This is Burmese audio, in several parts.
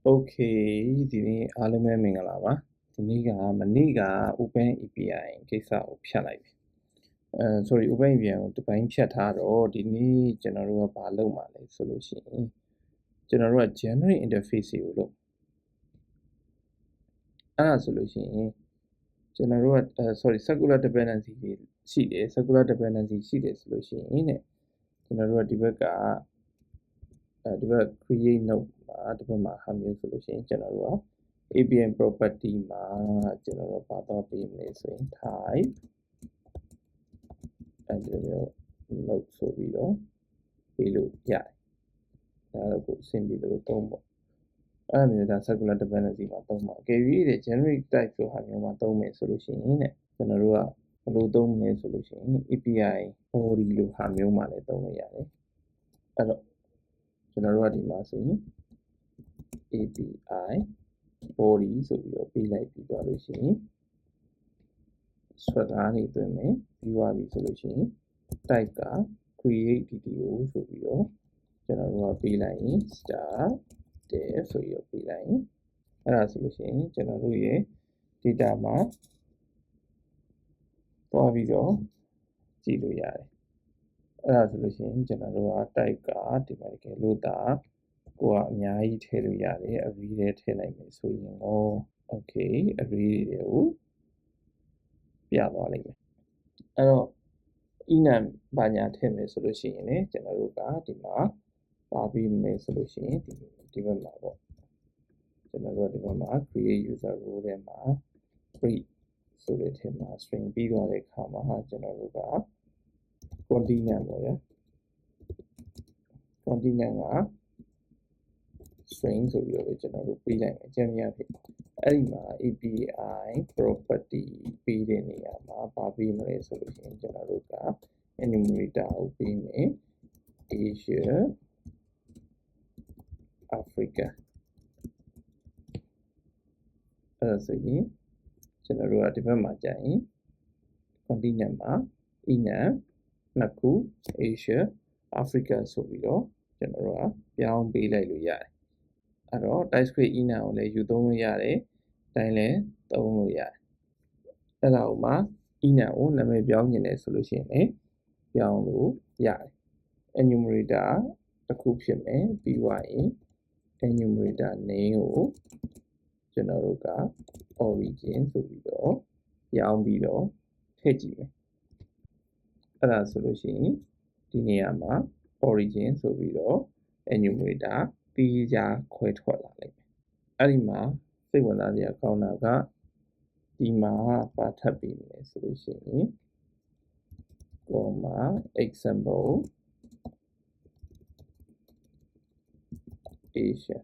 Okay ဒီနေ့အားလုံးပဲမင်္ဂလာပါဒီနေ့ကမနေ့က Open API ကိစ္စကိုဖြတ်လိုက်ပြီsorry Open API ကိုတစ်ပိုင်းဖြတ်ထားတော့ဒီနေ့ကျွန်တော်တို့ကဘာလုပ်မှာလဲဆိုလို့ရှိရင်ကျွန်တော်တို့က generate interface ကိုလုပ်အဲ့ဒါဆိုလို့ရှိရင်ကျွန်တော်တို့ကsorry circular dependency ရှိတယ် circular dependency ရှိတယ်ဆိုလို့ရှိရင်တဲ့ကျွန်တော်တို့ကဒီဘက်ကဒီဘက် create node မှာဒီဘက်မှာဟာမျိုးဆိုလို့ရှိရင်ကျွန်တော်တို့က API property မှာကျွန်တော်တို့ဘာတော့ပေးမလဲဆိုရင် type အဲ့ဒီလို node ဆိုပြီးတော့ပေးလို့ရတယ်ဒါတော့ကိုအဆင်ပြေလို့သုံးပေါ့အဲ့မျိုးဒါ circular dependency မှာသုံးပါ KV တဲ့ generate type ဆိုဟာမျိုးမှာသုံးမယ်ဆိုလို့ရှိရင်တဲ့ကျွန်တော်တို့ကဘယ်လိုသုံးမလဲဆိုလို့ရှိရင် API body လို့ဟာမျိုးမှာလည်းသုံးလို့ရတယ်အဲ့တော့ကျွန်တော်တို့ကဒီမှာဆိုရင် API body ဆိုပြီးတော့ပေးလိုက်ပြီးတော့လို့ရှိရင် sweater နေသွင်းမယ်ပြီးသွားပြီဆိုလို့ရှိရင် type က create DTO ဆိုပြီးတော့ကျွန်တော်တို့ကပေးလိုက်ရင် start dev ဆိုပြီးတော့ပေးလိုက်ရင်အဲ့ဒါဆိုလို့ရှိရင်ကျွန်တော်တို့ရဲ့ data မှာသွားပြီးတော့ကြည့်လို့ရတယ်အဲ့ဒါဆိုလို့ရှိရင်ကျွန်တော်တို့က type ကဒီမှာတကယ်လို့ဒါကိုကအများကြီးထည့်လို့ရတယ် array ထဲထည့်လိုက်မယ်ဆိုရင်ရော okay array တွေကိုပြသွားလိမ့်မယ်အဲ့တော့ enum ဘာညာထည့်မယ်ဆိုလို့ရှိရင်လည်းကျွန်တော်တို့ကဒီမှာပါပြီးမယ်ဆိုလို့ရှိရင်ဒီဘက်မှာပေါ့ကျွန်တော်တို့ဒီဘက်မှာ create user role ထဲမှာ create ဆိုတဲ့ထဲမှာ string ပြီးသွားတဲ့အခါမှာကျွန်တော်တို့က container ပေါ့ဗျာ container က string ဆိုပြီးတော့ကျွန်တော်တို့ပေးလိုက်မယ်အကြမ်းများဖြစ်အဲ့ဒီမှာ API property ပေးတဲ့နေရာမှာပါပေးမလဲဆိုလို့ရှိရင်ကျွန်တော်တို့က enumerator ကိုပေးမယ် Asia Africa အဲ့ဒါဆိုရင်ကျွန်တော်တို့ကဒီဘက်မှာကြာရင် container မှာ enum နှစ်ခု Asia Africa ဆိုပြီးတော့ကျွန်တော်တို့ကပြောင်းပေးလိုက်လို့ရတယ်အဲ့တော့ TypeScript enum ကိုလည်းယူသုံးလို့ရတယ်တိုင်းလည်းသုံးလို့ရတယ်အဲ့ဒါဥမာ enum ကိုနာမည်ပြောင်းနေတယ်ဆိုလို့ရှိရင်လည်းပြောင်းလို့ရတယ် enumerator တစ်ခုဖြစ်မယ်ပြီးသွားရင် enumerator name ကိုကျွန်တော်တို့က origin ဆိုပြီးတော့ပြောင်းပြီးတော့ထည့်ကြည့်မယ်အဲ့ဒါဆိုလို့ရှိရင်ဒီနေရာမှာ origin ဆိုပြီးတော့ enumerator ပြီးကြခွဲထွက်လာလိမ့်မယ်အဲ့ဒီမှာစိတ်ဝင်စားစရာကောင်းတာကဒီမှာပါထပ်ပြီးမယ်ဆိုလို့ရှိရင် comma example Asia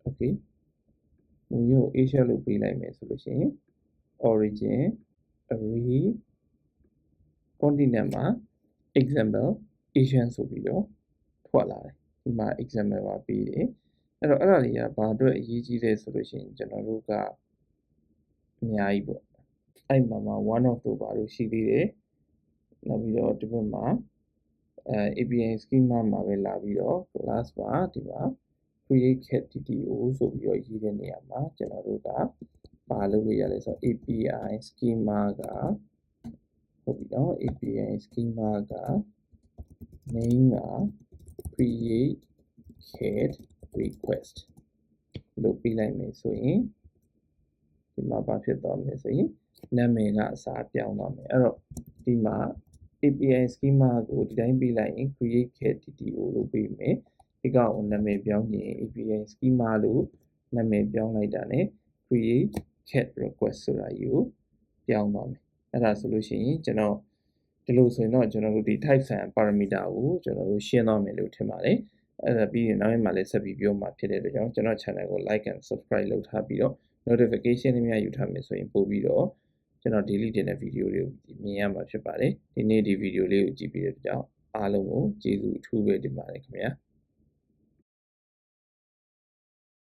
okay မျိုး Asia လို့ပေးလိုက်မယ်ဆိုလို့ရှိရင် origin array continent မှာ example Asian ဆိုပြီးတော့ထွက်လာတယ်ဒီမှာ example ပါပေးတယ်အဲ့တော့အဲ့ဒါတွေကဘာအတွက်အရေးကြီးလဲဆိုလို့ရှိရင်ကျွန်တော်တို့ကအများကြီးပေါ့အဲ့မှာ one of တို့ဘာလို့ရှိသေးတယ်နောက်ပြီးတော့ဒီဘက်မှာ API schema မှာပဲလာပြီးတော့ class ပါဒီမှာ create cat DTO ဆိုပြီးတော့ရေးတဲ့နေရာမှာကျွန်တော်တို့ကဘာလုပ်လို့ရလဲဆိုတော့ API schema ကဟုတ်ပြီနော် API schema က name က create cat request လို့ပြလိုက်မယ်ဆိုရင်ဒီမှာဘာဖြစ်သွားမလဲဆိုရင်နာမည်ကအစားပြောင်းသွားမယ်အဲ့တော့ဒီမှာ API schema ကိုဒီတိုင်းပြလိုက်ရင် create cat DTO လို့ပြမယ်ဒီကောင်ကိုနာမည်ပြောင်းရင် API schema လို့နာမည်ပြောင်းလိုက်တာ ਨੇ create cat request ဆိုတာကြီးကိုပြောင်းသွားမယ်အဲ့ဒါဆိုလို့ရှိရင်ကျွန်တော်ဒီလိုဆိုရင်တော့ကျွန်တော်တို့ဒီ type san parameter ကိုကျွန်တော်တို့ရှင်းသွားမယ်လို့ထင်ပါတယ်အဲ့ဒါပြီးရင်နောက်ရက်မှာလည်းဆက်ပြီးပြောမှာဖြစ်တဲ့အတွက်ကြောင့်ကျွန်တော် channel ကို like and subscribe လုပ်ထားပြီးတော့ notification တွေများယူထားမယ်ဆိုရင်ပို့ပြီးတော့ကျွန်တော် daily တင်တဲ့ video တွေကိုမြင်ရမှာဖြစ်ပါတယ်ဒီနေ့ဒီ video လေးကိုကြည့်ပြီးတဲ့ကြောင့်အားလုံးကိုကျေးဇူးအထူးပဲတင်ပါတယ်ခင်ဗျာ